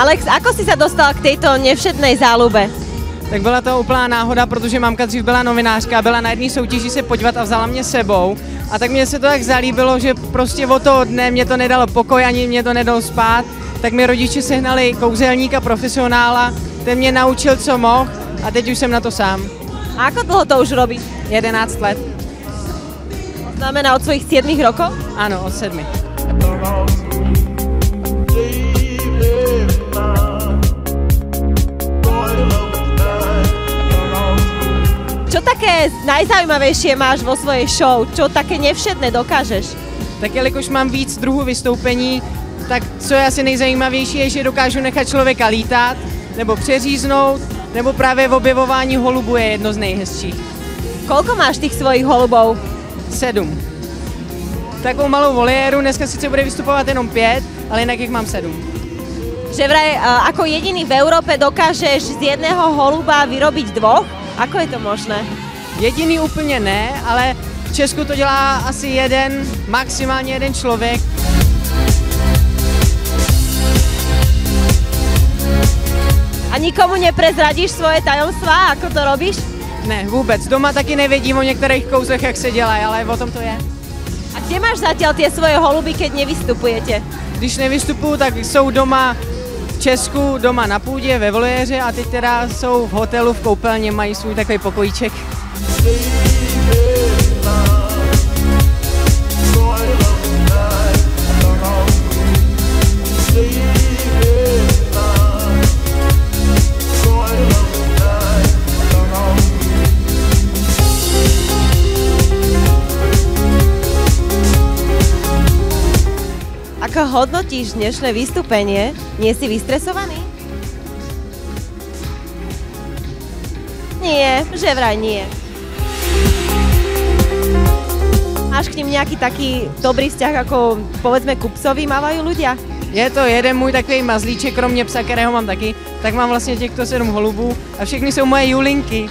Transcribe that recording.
Alex, ako si sa dostal k tejto nevšednej záľube? Tak byla to úplná náhoda, protože mamka dřív byla novinářka, byla na jedné soutěži se podívat a vzala mě sebou. A tak mně se to tak zalíbilo, že prostě od toho dne mě to nedalo pokoj, ani mě to nedalo spát. Tak mi rodiče sehnali kouzelníka, profesionála, ten mě naučil, co mohl a teď už jsem na to sám. A ako dlho to už robíš? 11 let. Znamená od svojich 7 rokov? Ano, od 7. Čo také najzaujímavejšie máš vo svojej show? Čo také nevšedné dokážeš? Tak jelikož mám víc druhů vystoupení, tak co je asi nejzajímavější je, že dokážu nechat člověka lítat, nebo přeříznout, nebo právě v objevování holubů je jedno z nejhezčích. Koľko máš tých svojich holubov? 7. Takovou malou voliéru, dneska sice bude vystupovat jenom 5, ale jinak jich mám 7. Že vraj ako jediný v Európe dokážeš z jedného holuba vyrobiť 2? Ako je to možné? Jediný úplně ne, ale v Česku to dělá asi jeden, maximálně jeden člověk. A nikomu neprezradíš svoje tajomstvá, ako to robíš? Ne, vůbec. Doma taky nevědím o některých kouzlech, jak se dělají, ale o tom to je. A kde máš zatiaľ tie svoje holuby, keď nevystupujete? Když nevystupuju, tak jsou doma v Česku, doma na půdě, ve voliéře a teď teda jsou v hotelu, v koupelně, mají svůj takový pokojíček. Ako hodnotíš dnešné vystúpenie? Nie si vystresovaný? Nie, že vraj nie. Máš k ním nejaký taký dobrý vzťah, ako povedzme ku psovi mávajú ľudia? Je to jeden můj takový mazlíček, kromě psa, kterého mám taky, tak mám vlastně těchto 7 holubů a všechny jsou moje Julinky.